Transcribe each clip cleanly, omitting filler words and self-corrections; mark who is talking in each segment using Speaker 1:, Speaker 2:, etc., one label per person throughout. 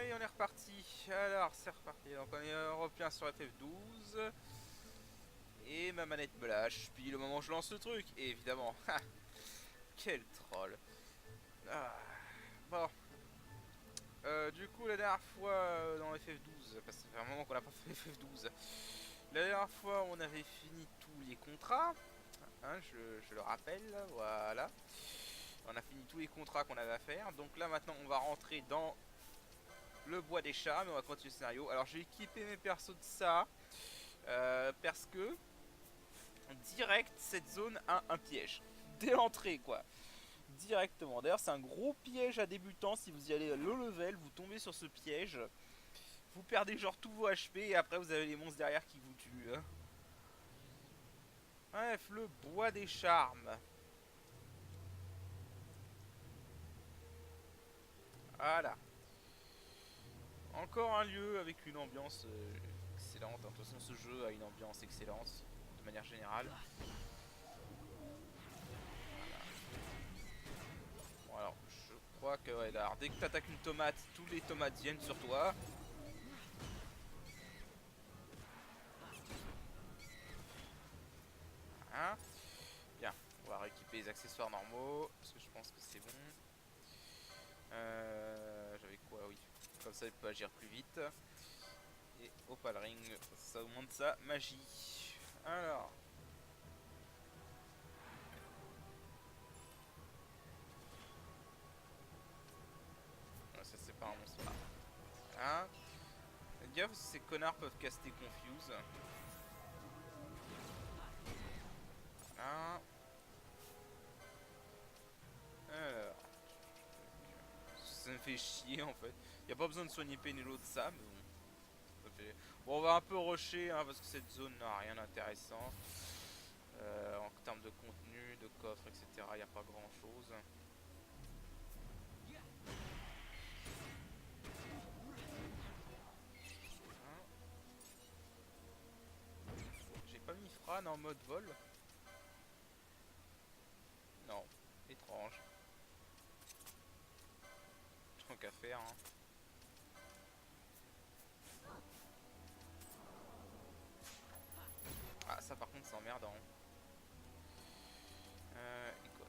Speaker 1: Allez, on est reparti. Alors, c'est reparti. Donc, on revient sur FF12. Et ma manette me lâche. Puis le moment où je lance le truc, et évidemment. Ha, quel troll. Ah, bon. Du coup, la dernière fois dans FF12, parce que ça fait un moment qu'on n'a pas fait FF12. La dernière fois, on avait fini tous les contrats. Hein, je le rappelle, voilà. On a fini tous les contrats qu'on avait à faire. Donc là, maintenant, on va rentrer dans le bois des chats, mais on va continuer le scénario. Alors, j'ai équipé mes persos de ça. Parce que direct cette zone a un piège dès l'entrée, quoi, directement. D'ailleurs, c'est un gros piège à débutants. Si vous y allez low level, vous tombez sur ce piège, vous perdez genre tous vos HP et après vous avez les monstres derrière qui vous tuent, hein. Bref, le bois des charmes. Voilà, encore un lieu avec une ambiance excellente. De toute façon, ce jeu a une ambiance excellente de manière générale. Bon, alors, je crois que ouais, alors, dès que t'attaques une tomate, tous les tomates viennent sur toi. Hein. Bien, on va rééquiper les accessoires normaux, parce que je pense que c'est bon. J'avais quoi? Oui, comme ça il peut agir plus vite. Et Opal Ring, ça augmente sa magie. Alors, ça c'est pas un monstre là. Hein. Faites gaffe, ces connards peuvent caster Confuse. Voilà. Alors, ça me fait chier en fait. Y a pas besoin de soigner Pénélo de ça, mais bon. Bon, on va un peu rusher hein, parce que cette zone n'a rien d'intéressant. En termes de contenu, de coffre, etc. Il n'y a pas grand chose. Hein. J'ai pas mis Fran en mode vol. Non, étrange. Tant qu'à faire. Hein. Ah, ça par contre c'est emmerdant. Et quoi?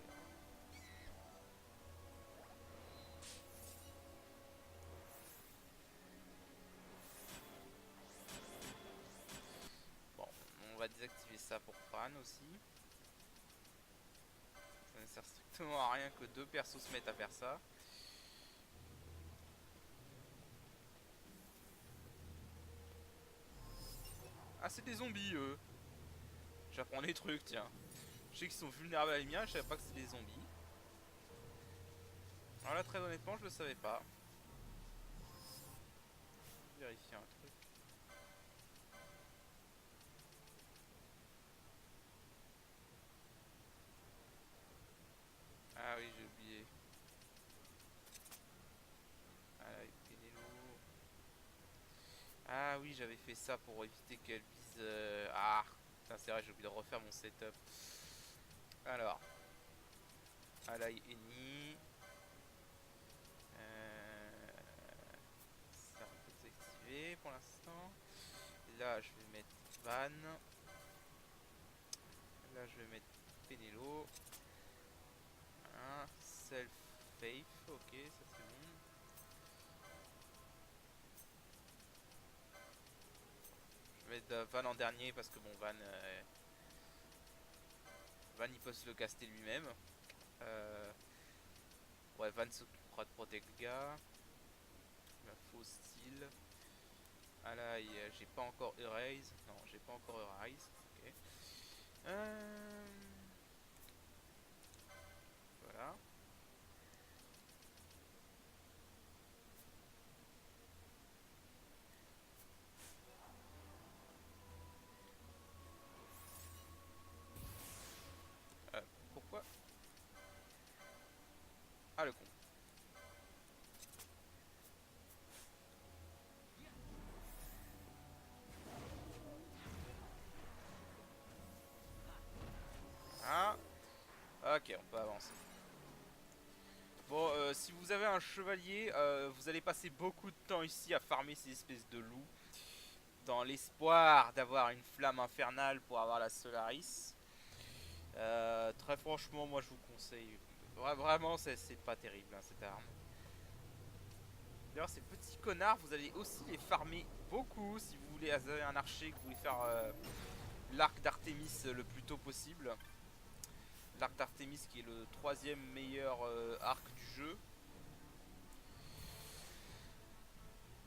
Speaker 1: Bon, on va désactiver ça pour Fran aussi. Ça ne sert strictement à rien que deux persos se mettent à faire ça. Ah, c'est des zombies eux. J'apprends des trucs, tiens. Je sais qu'ils sont vulnérables à les miens, je savais pas que c'était des zombies. Alors là, très honnêtement, je le savais pas. Vérifier un truc. Ah oui, j'ai oublié. Ah, Pénélo. Ah oui, j'avais fait ça pour éviter qu'elle vise... Ah, putain, c'est vrai, j'ai oublié de refaire mon setup. Alors, Alai Eni. Ça va peut-être s'activer pour l'instant. Là, je vais mettre Van. Là, je vais mettre Pénélo. Un Self-Faith. Ok, ça c'est bon. Je vais mettre Van en dernier parce que bon, Van il peut se le caster lui-même. Euh, ouais, Van s'occupera de protéger le gars. La fausse style. Ah là, j'ai pas encore Erase. Non, j'ai pas encore Erase. Ok. Euh, voilà. Pourquoi? Ah, le con. un chevalier, vous allez passer beaucoup de temps ici à farmer ces espèces de loups, dans l'espoir d'avoir une flamme infernale pour avoir la Solaris. Très franchement, moi je vous conseille. Vraiment, c'est pas terrible hein, cette arme. D'ailleurs, ces petits connards, vous allez aussi les farmer beaucoup si vous voulez avez un archer, que vous voulez faire l'arc d'Artémis le plus tôt possible. L'arc d'Artémis qui est le troisième meilleur arc du jeu.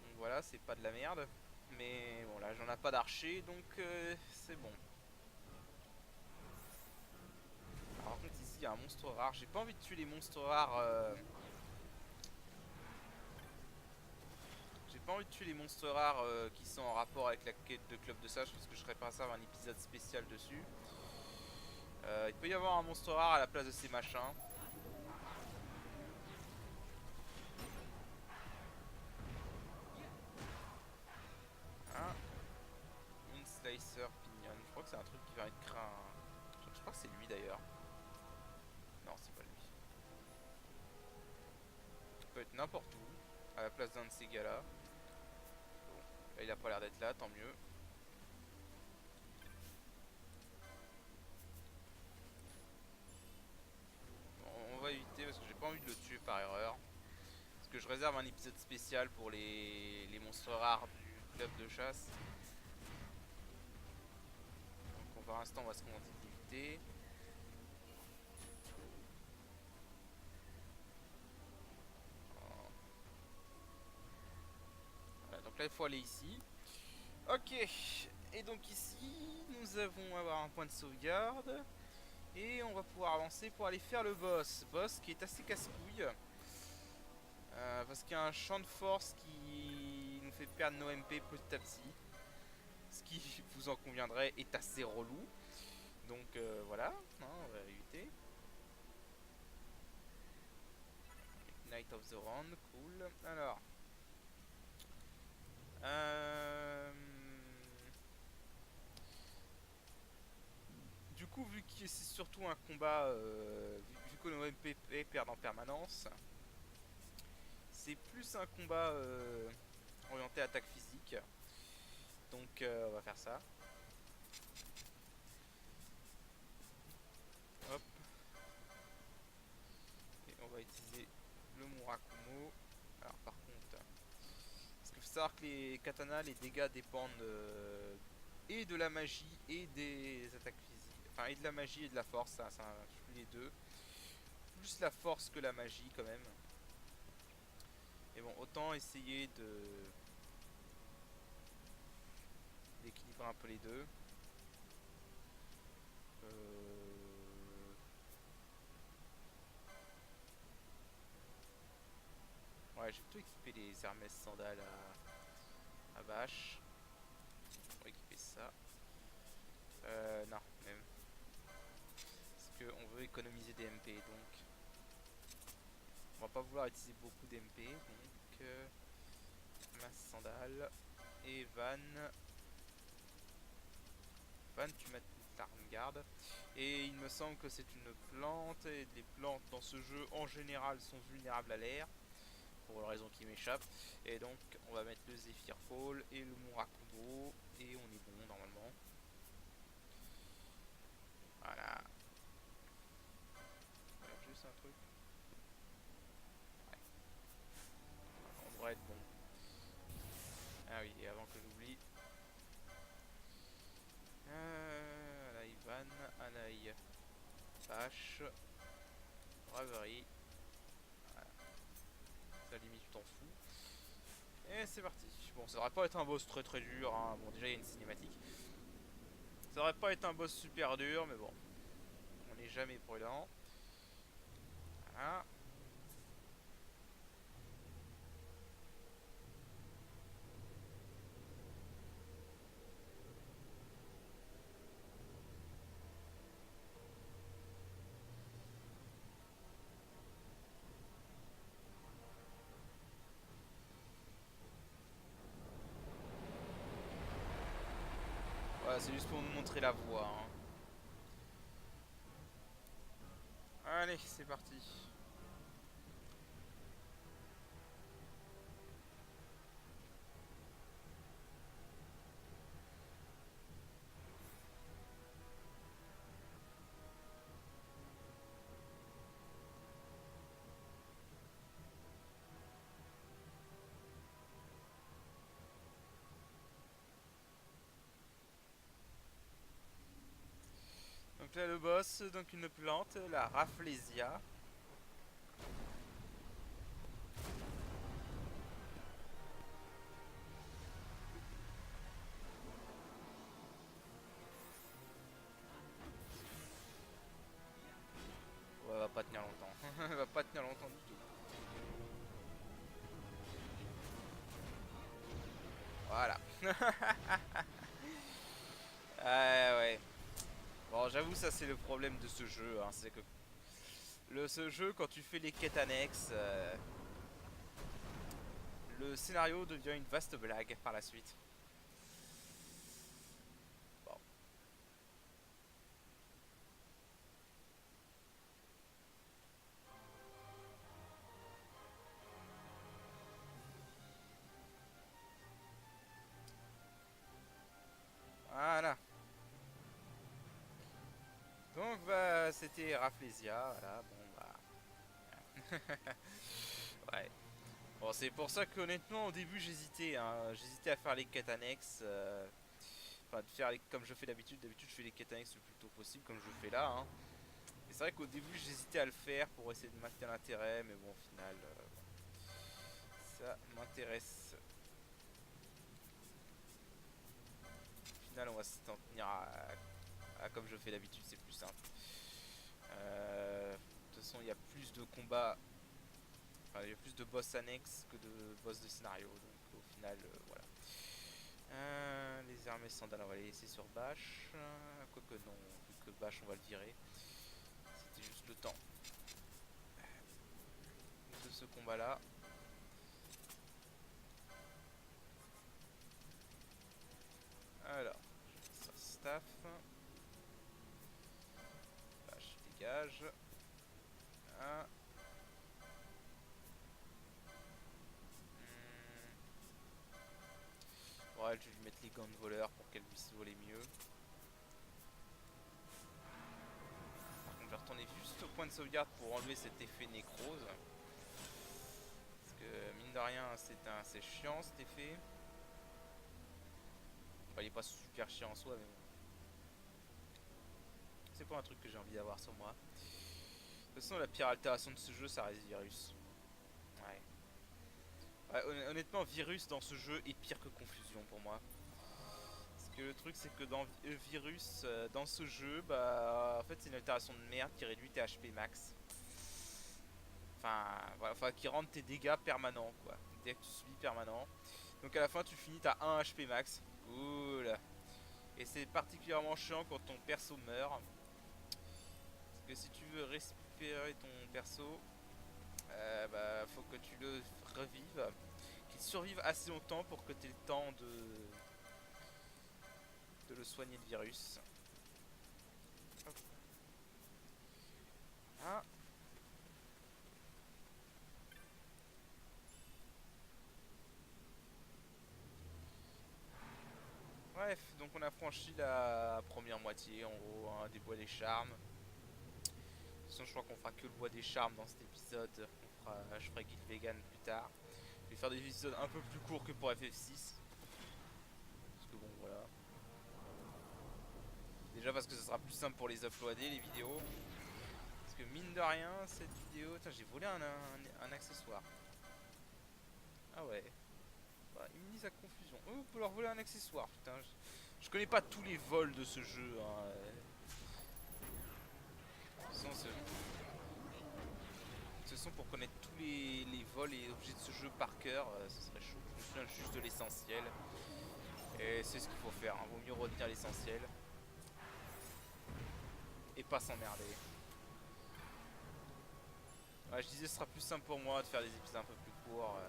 Speaker 1: Donc voilà, c'est pas de la merde. Mais bon, là j'en ai pas d'archer donc c'est bon. Alors, par contre, ici il y a un monstre rare. J'ai pas envie de tuer les monstres rares. J'ai pas envie de tuer les monstres rares qui sont en rapport avec la quête de Club de Sage parce que je serais pas à faire un épisode spécial dessus. Il peut y avoir un monstre rare à la place de ces machins. Hein, une Slicer Pinion. Je crois que c'est un truc qui va être craint. Je crois que c'est lui d'ailleurs. Non, c'est pas lui. Il peut être n'importe où à la place d'un de ces gars là. Bon, là il a pas l'air d'être là, tant mieux. Bon, on va éviter parce que j'ai pas envie de le tuer par erreur. Parce que je réserve un épisode spécial pour les monstres rares du club de chasse. Donc pour l'instant on va se contenter d'éviter. Voilà, donc là il faut aller ici. Ok, et donc ici nous avons avoir un point de sauvegarde. Et on va pouvoir avancer pour aller faire le boss. Boss qui est assez casse-couille. Parce qu'il y a un champ de force qui nous fait perdre nos MP petit à petit. Ce qui, vous en conviendrez, est assez relou. Donc voilà, hein, on va éviter. Night of the Round, cool. Alors. Du coup, vu que c'est surtout un combat, vu que nos MP perdent en permanence, c'est plus un combat orienté attaque physique. Donc on va faire ça. Hop. Et on va utiliser le Murakumo. Alors par contre, parce qu'il faut savoir que les katanas, les dégâts dépendent et de la magie et des attaques physiques. Enfin, et de la magie et de la force, ça inclut les deux. Plus la force que la magie quand même. Et bon, autant essayer d'équilibrer un peu les deux. Ouais, j'ai plutôt équipé les Hermès sandales à bâche. On va équiper ça. Non, même. Parce qu'on veut économiser des MP, donc on va pas vouloir utiliser beaucoup d'MP. Donc, masse sandale. Et Van. Van, tu m'as l'arme garde. Et il me semble que c'est une plante. Et les plantes dans ce jeu, en général, sont vulnérables à l'air. Pour une raison qui m'échappe. Et donc, on va mettre le Zephyr Fall et le Murakumo. Et on est bon, normalement. Voilà. Alors, juste un truc. Ouais. On devrait être bon. Ah oui, et avant que j'oublie. Alaï Van, Alaï Vache. Braverie. Voilà. Ça limite, tu t'en fous. Et c'est parti. Bon, ça aurait pas été un boss très très dur. Hein. Bon, déjà, il y a une cinématique. Ça aurait pas été un boss super dur, mais bon. On n'est jamais brûlant. Voilà. Voilà, c'est juste pour nous montrer la voie. Hein. Allez, c'est parti. lance donc une plante, la Rafflesia. Ouais, elle va pas tenir longtemps. Elle va pas tenir longtemps du tout. Voilà. Ouais. Bon, j'avoue, ça c'est le problème de ce jeu. Hein, c'est que ce jeu, quand tu fais les quêtes annexes, le scénario devient une vaste blague par la suite. Bon. Voilà. Donc, bah, c'était Rafflesia. Voilà, bon, bah. Ouais. Bon, c'est pour ça qu'honnêtement, au début, j'hésitais. Hein. J'hésitais à faire les quêtes annexes. Enfin, de faire comme je fais d'habitude. D'habitude, je fais les quêtes annexes le plus tôt possible, comme je fais là. Hein. Et c'est vrai qu'au début, j'hésitais à le faire pour essayer de maintenir l'intérêt. Mais bon, au final, ça m'intéresse. Au final, on va s'en tenir à comme je fais d'habitude, c'est plus simple. De toute façon, il y a plus de combats. Enfin, il y a plus de boss annexes que de boss de scénario. Donc, au final, voilà. Les armes et sandales, on va les laisser sur Bash. Quoique non, vu que Bash, on va le virer. C'était juste le temps de ce combat-là. Alors, je vais ça staff. Bash, dégage. Ah. Ouais, je vais lui mettre les gants de voleur pour qu'elle puisse voler mieux. Par contre, je vais retourner juste au point de sauvegarde pour enlever cet effet nécrose. Parce que mine de rien, c'est chiant cet effet. Enfin, il est pas super chiant en soi, mais bon. C'est pas un truc que j'ai envie d'avoir sur moi. De toute façon, la pire altération de ce jeu, ça reste Virus. Ouais. Ouais, honnêtement, Virus dans ce jeu est pire que Confusion pour moi. Parce que le truc, c'est que dans Virus, dans ce jeu, bah, en fait, c'est une altération de merde qui réduit tes HP max. Enfin, voilà, enfin, qui rend tes dégâts permanents, quoi. Dès que tu subis permanent. Donc à la fin, tu finis, t'as 1 HP max. Cool. Et c'est particulièrement chiant quand ton perso meurt. Parce que si tu veux récupérer ton perso, bah, faut que tu le revives. Qu'il survive assez longtemps pour que tu aies le temps de le soigner de virus. Hop. Ah. Bref, donc on a franchi la première moitié en gros hein, des bois des charmes. De toute façon, je crois qu'on fera que le bois des charmes dans cet épisode. Je ferai Guild Vegan plus tard. Je vais faire des épisodes un peu plus courts que pour FF6. Parce que bon, voilà. Déjà parce que ce sera plus simple pour les uploader, les vidéos. Parce que mine de rien, cette vidéo... Tiens, j'ai volé un accessoire. Ah ouais. Bah, il me dit sa confusion. Oh, on peut leur voler un accessoire, putain. Je connais pas tous les vols de ce jeu. Hein. De toute façon, pour connaître tous les vols et objets de ce jeu par cœur, ce serait chaud. Je me souviens juste de l'essentiel. Et c'est ce qu'il faut faire. Hein. Vaut mieux retenir l'essentiel. Et pas s'emmerder. Ouais, je disais, ce sera plus simple pour moi de faire des épisodes un peu plus courts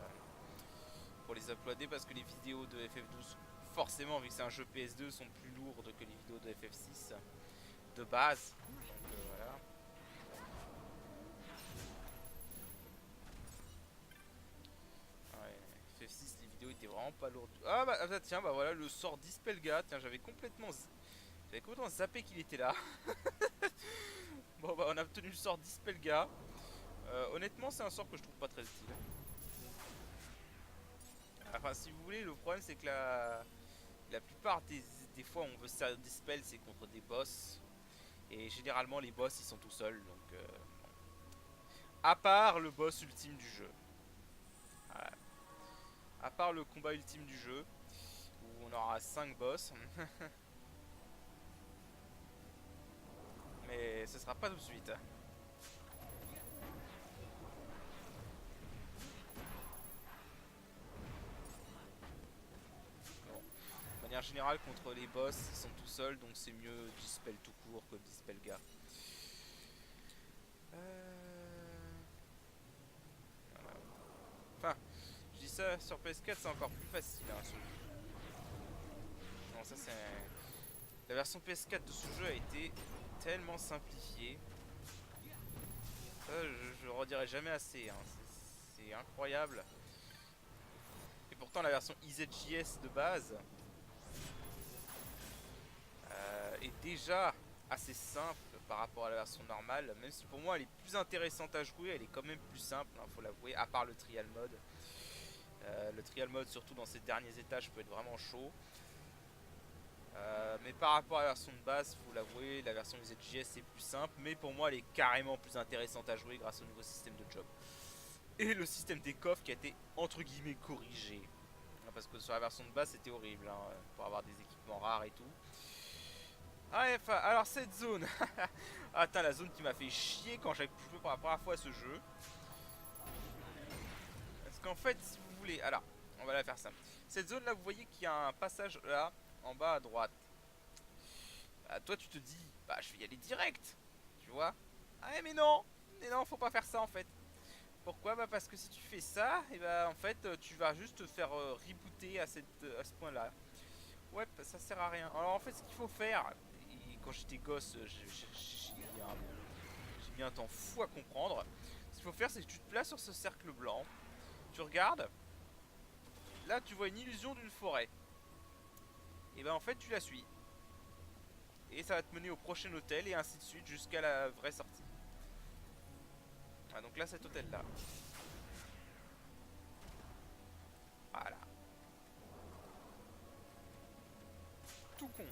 Speaker 1: pour les uploader parce que les vidéos de FF12, forcément, vu que c'est un jeu PS2, sont plus lourdes que les vidéos de FF6 de base. Donc voilà. Ouais, FF6, les vidéos étaient vraiment pas lourdes. Ah bah tiens, bah voilà, le sort Dispelga. Tiens, j'avais complètement zappé qu'il était là. Bon bah on a obtenu le sort Dispelga. Honnêtement, c'est un sort que je trouve pas très utile. Enfin, si vous voulez, le problème c'est que la plupart des fois où on veut servir Dispel, c'est contre des boss. Et généralement les boss ils sont tout seuls, donc à part le boss ultime du jeu. Voilà. À part le combat ultime du jeu, où on aura 5 boss. Mais ce sera pas tout de suite. Bon. De manière générale, contre les boss, ils sont tout seuls, donc c'est mieux Dispel tout court que Dispel gars. Voilà. Enfin, je dis ça sur PS4, c'est encore plus facile. Hein, ce jeu. Non, ça c'est. La version PS4 de ce jeu a été tellement simplifiée. Ça, je redirai jamais assez. Hein. C'est incroyable. Et pourtant, la version EasyJS de base est déjà assez simple par rapport à la version normale. Même si pour moi, elle est plus intéressante à jouer, elle est quand même plus simple, hein, faut l'avouer, à part le trial mode. Le trial mode, surtout dans ces derniers étages, peut être vraiment chaud. Mais par rapport à la version de base, faut l'avouer, la version EasyJS est plus simple, mais pour moi, elle est carrément plus intéressante à jouer grâce au nouveau système de job. Et le système des coffres qui a été entre guillemets corrigé. Parce que sur la version de base c'était horrible hein, pour avoir des équipements rares et tout. Ah ouais, enfin, alors cette zone. Attends, la zone qui m'a fait chier quand j'ai joué pour la première fois à ce jeu. Parce qu'en fait, si vous voulez, alors, on va la faire simple. Cette zone là, vous voyez qu'il y a un passage là, en bas à droite. Bah, toi tu te dis, bah je vais y aller direct. Tu vois. Ah ouais, mais non, faut pas faire ça en fait. Pourquoi? Bah parce que si tu fais ça, et bah en fait tu vas juste te faire rebooter à ce point là. Ouais, bah, ça sert à rien. Alors en fait ce qu'il faut faire, et quand j'étais gosse j'ai mis un temps fou à comprendre. Ce qu'il faut faire c'est que tu te places sur ce cercle blanc, tu regardes, là tu vois une illusion d'une forêt. Et bah en fait tu la suis. Et ça va te mener au prochain hôtel et ainsi de suite jusqu'à la vraie sortie. Ah, donc là cet hôtel là. Voilà. Tout con.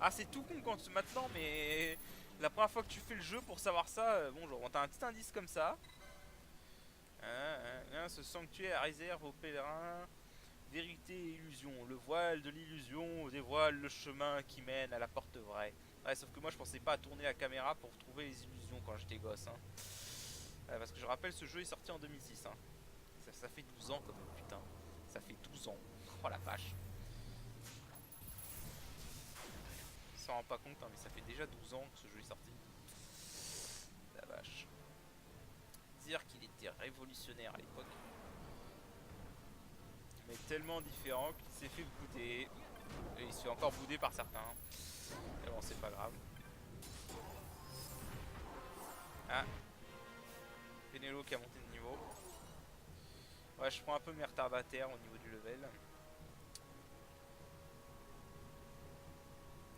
Speaker 1: Ah c'est tout con quand maintenant mais la première fois que tu fais le jeu pour savoir ça, bon genre on t'a un petit indice comme ça. Ce sanctuaire réserve aux pèlerins vérité et illusion. Le voile de l'illusion dévoile le chemin qui mène à la porte vraie. Ouais sauf que moi je pensais pas à tourner la caméra pour trouver les illusions quand j'étais gosse hein. Parce que je rappelle ce jeu est sorti en 2006 hein. Ça fait 12 ans quand même putain. Ça fait 12 ans. Oh la vache. On s'en rend pas compte hein, mais ça fait déjà 12 ans que ce jeu est sorti. La vache. Dire qu'il était révolutionnaire à l'époque. Mais tellement différent qu'il s'est fait bouder. Et il se fait encore bouder par certains. Mais bon, c'est pas grave. Ah, Pénélo qui a monté de niveau. Ouais, je prends un peu mes retardataires au niveau du level.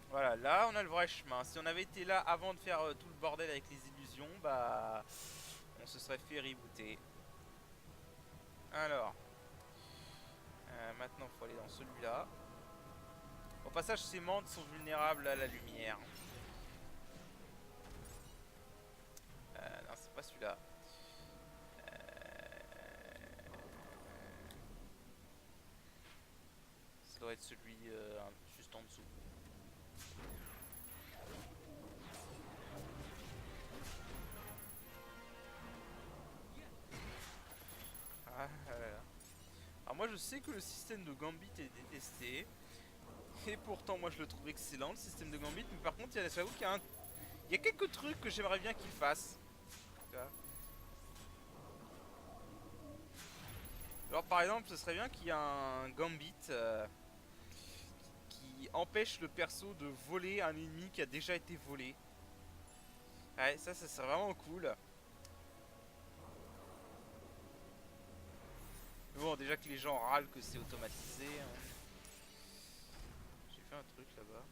Speaker 1: Voilà, là on a le vrai chemin. Si on avait été là avant de faire tout le bordel avec les illusions, bah on se serait fait rebooter. Alors, maintenant il faut aller dans celui-là. Au passage, ces mantes sont vulnérables à la lumière. Non, c'est pas celui-là. Ça doit être celui juste en dessous. Ah là là. Alors moi je sais que le système de Gambit est détesté. Et pourtant moi je le trouve excellent le système de Gambit. Mais par contre j'avoue qu'il y a il y a quelques trucs que j'aimerais bien qu'il fasse. Alors par exemple ce serait bien qu'il y ait un Gambit qui empêche le perso de voler un ennemi qui a déjà été volé. Ouais ça serait vraiment cool. Mais bon déjà que les gens râlent que c'est automatisé hein. J'ai fait un truc là-bas.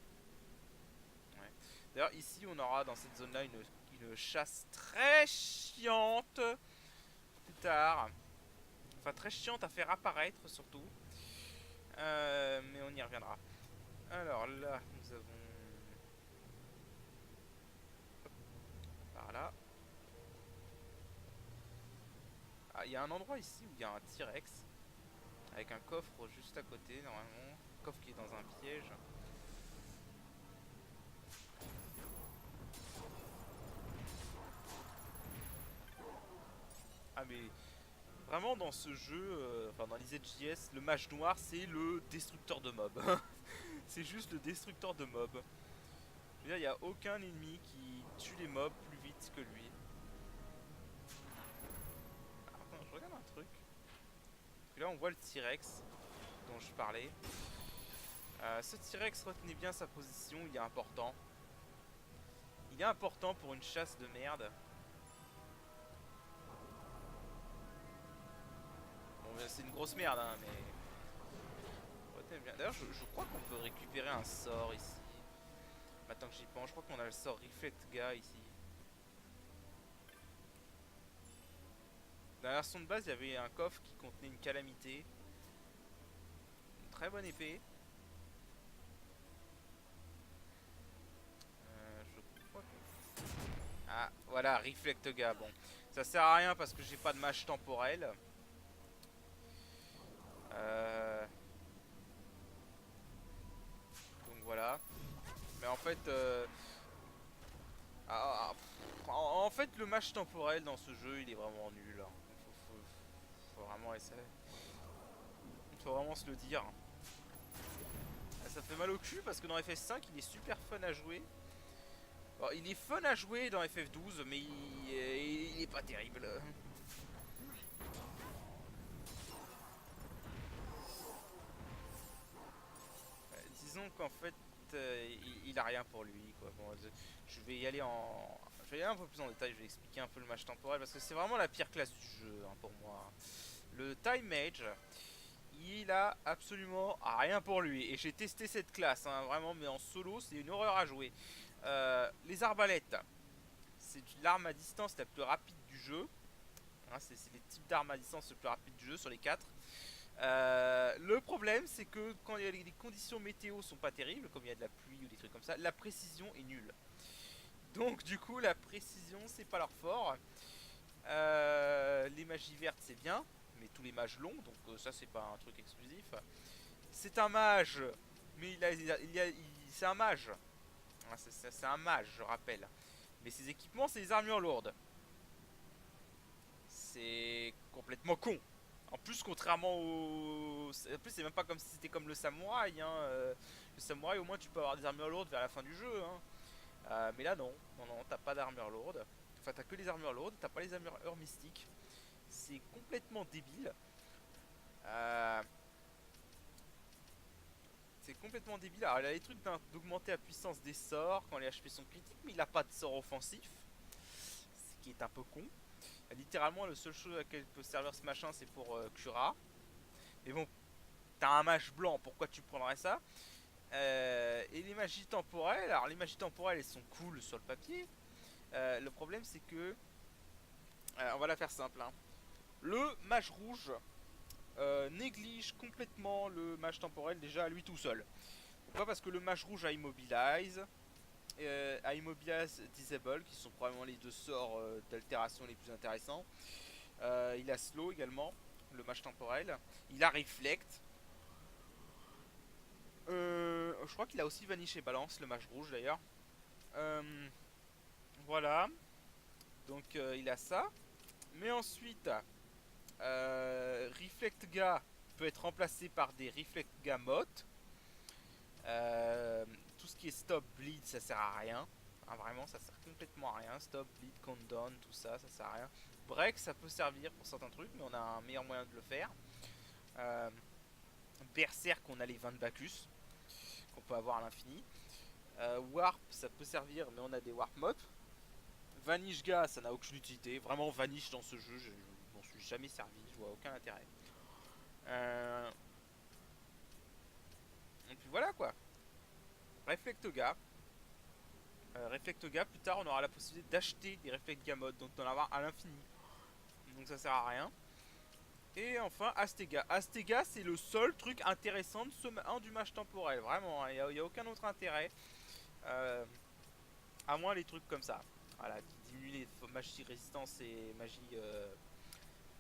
Speaker 1: Ouais. D'ailleurs ici on aura dans cette zone là une chasse très chiante plus tard. Enfin très chiante à faire apparaître surtout. Mais on y reviendra. Alors là nous avons Par là. Ah, il y a un endroit ici où il y a un T-Rex. Avec un coffre juste à côté, normalement. Un coffre qui est dans un piège. Ah, mais vraiment dans ce jeu, enfin dans les ZJS, le mage noir c'est le destructeur de mobs. C'est juste le destructeur de mobs. Je veux dire, il n'y a aucun ennemi qui tue les mobs plus vite que lui. Ah, attends, je regarde un truc. Parce que là on voit le T-Rex dont je parlais. Ce T-Rex, retenez bien sa position, il est important. Il est important pour une chasse de merde. Bon, c'est une grosse merde, hein, mais... Retenez bien. D'ailleurs, je crois qu'on peut récupérer un sort ici. Maintenant que j'y pense, je crois qu'on a le sort Reflect Ga ici. Dans la version de base, il y avait un coffre qui contenait une calamité. Une très bonne épée. Je crois que... Ah, voilà, Reflect Ga. Bon, ça sert à rien parce que j'ai pas de mage temporel. Donc voilà. Mais en fait... en fait, le mage temporel dans ce jeu, il est vraiment nul. Faut vraiment essayer. Il faut vraiment se le dire. Ça fait mal au cul parce que dans FF5 il est super fun à jouer. Bon, il est fun à jouer dans FF12 mais il est pas terrible. Disons qu'en fait il a rien pour lui quoi. Bon, je vais y aller en... Je vais y aller un peu plus en détail, je vais expliquer un peu le match temporel parce que c'est vraiment la pire classe du jeu hein, pour moi. Le Time Mage, il a absolument rien pour lui. Et j'ai testé cette classe, hein, vraiment, mais en solo, c'est une horreur à jouer. Les arbalètes, c'est l'arme à distance la plus rapide du jeu. Hein, c'est les types d'armes à distance les plus rapides du jeu sur les 4. Le problème, c'est que quand les conditions météo sont pas terribles, comme il y a de la pluie ou des trucs comme ça, la précision est nulle. Donc, du coup, la précision, c'est pas leur fort. Les magies vertes, c'est bien, mais tous les mages longs, donc ça, c'est pas un truc exclusif. C'est un mage, mais c'est un mage. Ah, c'est un mage, je rappelle. Mais ses équipements, c'est des armures lourdes. C'est complètement con. En plus, contrairement au... En plus, c'est même pas comme si c'était comme le samouraï. Hein. Le samouraï, au moins, tu peux avoir des armures lourdes vers la fin du jeu. Hein. Mais là, non. Non, non, t'as pas d'armure lourde. Enfin, t'as que les armures lourdes, t'as pas les armures mystiques. C'est complètement débile. Euh, C'est complètement débile. Alors, il a les trucs d'augmenter la puissance des sorts quand les HP sont critiques, mais il a pas de sort offensif. Ce qui est un peu con. Littéralement, la seule chose à laquelle peut servir ce machin, c'est pour Cura. Mais bon, t'as un mage blanc, pourquoi tu prendrais ça? Et les magies temporelles, alors les magies temporelles, elles sont cool sur le papier. Le problème, c'est que. On va la faire simple. Hein. Le mage rouge néglige complètement le mage temporel déjà à lui tout seul. Pourquoi? Parce que le mage rouge a Immobilize, a Immobilize Disable, qui sont probablement les deux sorts d'altération les plus intéressants. Il a Slow également, le mage temporel. Il a Reflect. Je crois qu'il a aussi Vanish et Balance, le mage rouge d'ailleurs. Voilà. Donc il a ça. Mais ensuite, Reflect Ga peut être remplacé par des Reflect Ga Mot. Tout ce qui est Stop Bleed, ça sert à rien. Hein, vraiment, ça sert complètement à rien. Stop Bleed, Countdown, tout ça, ça sert à rien. Break, ça peut servir pour certains trucs, mais on a un meilleur moyen de le faire. Berserk, on a les 20 de Bacchus, qu'on peut avoir à l'infini. Warp, ça peut servir, mais on a des Warp Mods. Vanish Ga, ça n'a aucune utilité. Vraiment, Vanish dans ce jeu, je m'en suis jamais servi, je vois aucun intérêt. Et puis voilà quoi. Reflect Ga. Reflect Ga, plus tard on aura la possibilité d'acheter des Reflect Ga Mod, donc d'en avoir à l'infini. Donc ça sert à rien. Et enfin Astega. Astega, c'est le seul truc intéressant de du match temporel. Vraiment, il n'y a aucun autre intérêt. À moins les trucs comme ça. Voilà, qui diminue les magies résistance et magie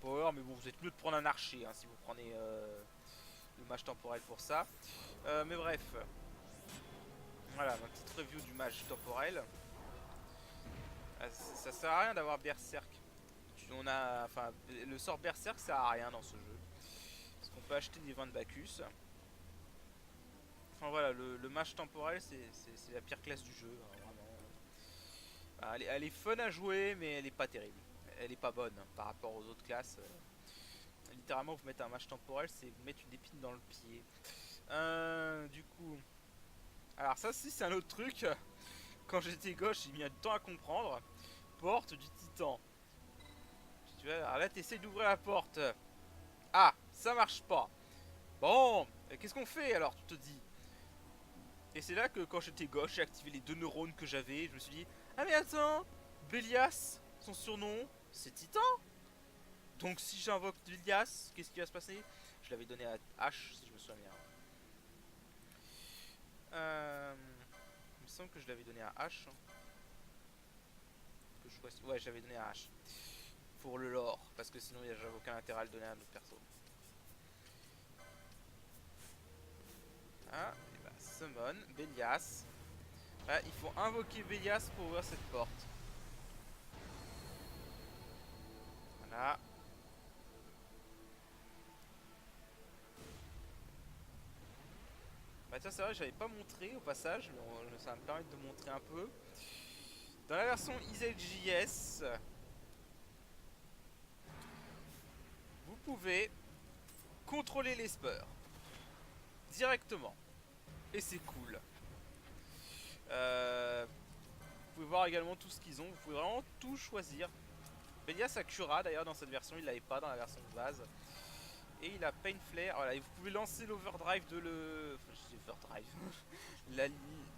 Speaker 1: power. Mais bon, vous êtes mieux de prendre un archer hein, si vous prenez le mage temporel pour ça. Mais bref, voilà ma petite review du mage temporel. Ça sert à rien d'avoir berserk. Enfin, le sort berserk sert à rien dans ce jeu. Parce qu'on peut acheter des vins de Bacchus. Enfin voilà, le mage temporel c'est la pire classe du jeu, hein, vraiment. Elle est fun à jouer, mais elle est pas terrible. Elle est pas bonne hein, par rapport aux autres classes. Littéralement, vous mettez un mage temporel, c'est vous mettre une épine dans le pied. Du coup, alors ça, si c'est un autre truc. Quand j'étais gauche, j'ai mis du temps à comprendre. Porte du titan. Tu vois, alors là, t'essaies d'ouvrir la porte. Ah, ça marche pas. Bon, qu'est-ce qu'on fait alors, tu te dis. Et c'est là que quand j'étais gauche, j'ai activé les 2 neurones que j'avais. Je me suis dit, ah mais attends, Bélias, son surnom, c'est Titan. Donc si j'invoque Bélias, qu'est-ce qui va se passer? Je l'avais donné à H, si je me souviens bien. Il me semble que je l'avais donné à H. Ouais, je l'avais donné à H. Pour le lore, parce que sinon j'avais aucun intérêt à le donner à un autre perso. Ah, et bah, summon, Bélias. Ah, il faut invoquer Bélias pour ouvrir cette porte. Voilà. Bah tiens, c'est vrai, j'avais pas montré au passage, mais ça va me permettre de montrer un peu. Dans la version EasyJS, vous pouvez contrôler les speurs directement. Et c'est cool. Vous pouvez voir également tout ce qu'ils ont. Vous pouvez vraiment tout choisir. Bélias a Cura d'ailleurs dans cette version, il l'avait pas dans la version de base. Et il a Pain Flare. Voilà, et vous pouvez lancer l'overdrive de le. Enfin, je dis overdrive.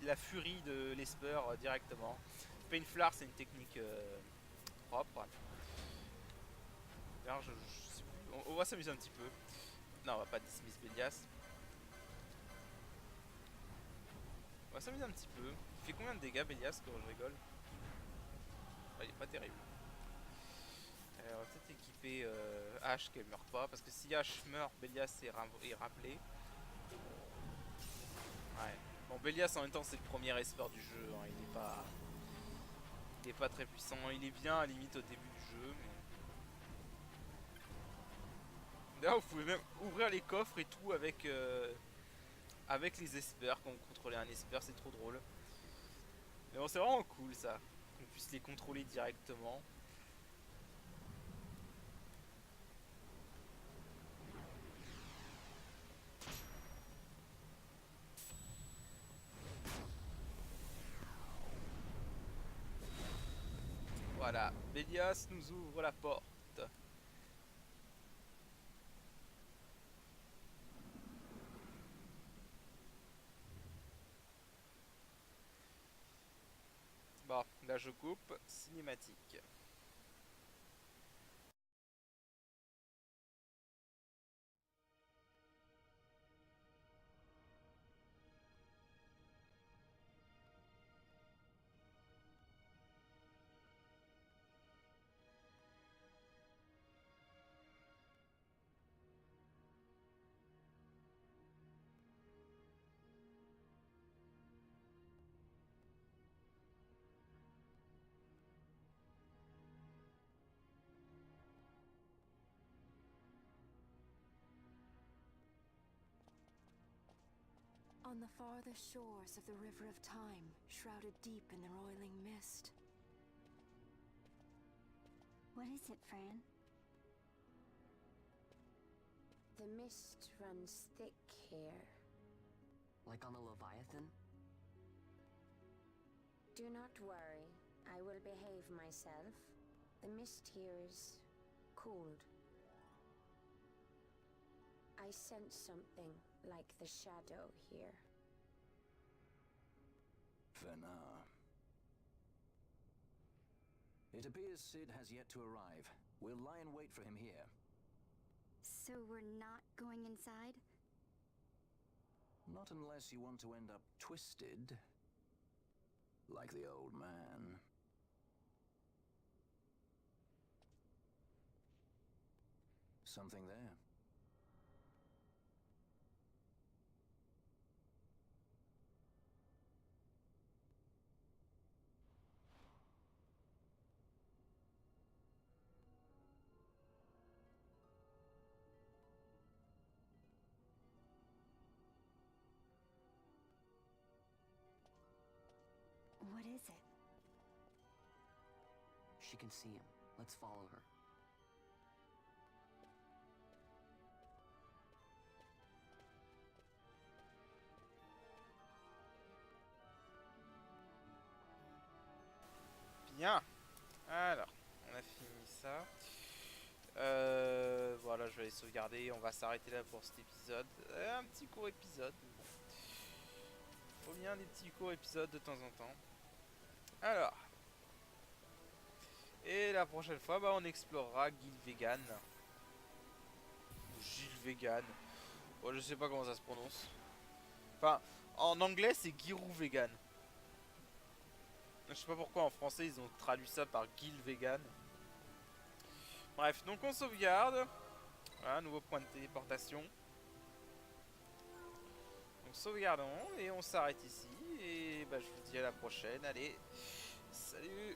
Speaker 1: la furie de l'Esper directement. Pain Flare, c'est une technique propre. D'ailleurs, je sais plus. On va s'amuser un petit peu. Non, on va pas dismiss Bélias. On va s'amuser un petit peu. Il fait combien de dégâts Bélias quand je rigole? Ouais, il est pas terrible. On va peut-être équiper H qu'elle meurt pas. Parce que si H meurt, Bélias est rappelé. Ouais. Bon, Bélias en même temps, c'est le premier espoir du jeu. Hein. Il est pas très puissant. Il est bien à la limite au début du jeu. Mais... D'ailleurs, vous pouvez même ouvrir les coffres et tout avec les espers. Quand vous contrôlez un esper, c'est trop drôle. Mais bon, c'est vraiment cool ça. Qu'on puisse les contrôler directement. Voilà, Bélias nous ouvre la porte. Bon, là je coupe, cinématique.
Speaker 2: On the farthest shores of the River of Time, shrouded deep in the roiling mist.
Speaker 3: What is it, Fran?
Speaker 4: The mist runs thick here.
Speaker 5: Like on the Leviathan?
Speaker 4: Do not worry, I will behave myself. The mist here is cooled. I sense something like the shadow here.
Speaker 6: Fenar. It appears Cid has yet to arrive. We'll lie in wait for him here.
Speaker 3: So we're not going inside?
Speaker 6: Not unless you want to end up twisted. Like the old man. something there.
Speaker 3: What is it?
Speaker 5: She can see him. Let's follow her.
Speaker 1: Bien. Alors, on a fini ça. Voilà, je vais aller sauvegarder. On va s'arrêter là pour cet épisode. Un petit court épisode. Faut bien des petits courts épisodes de temps en temps. Alors. Et la prochaine fois, bah, on explorera Gilvegan. Ou Gilvegan. Bon, je sais pas comment ça se prononce. Enfin, en anglais, c'est Giruvegan. Je sais pas pourquoi en français ils ont traduit ça par Gilvegan. Bref, donc on sauvegarde. Voilà, nouveau point de téléportation. Donc sauvegardons et on s'arrête ici. Et bah je vous dis à la prochaine. Allez, salut!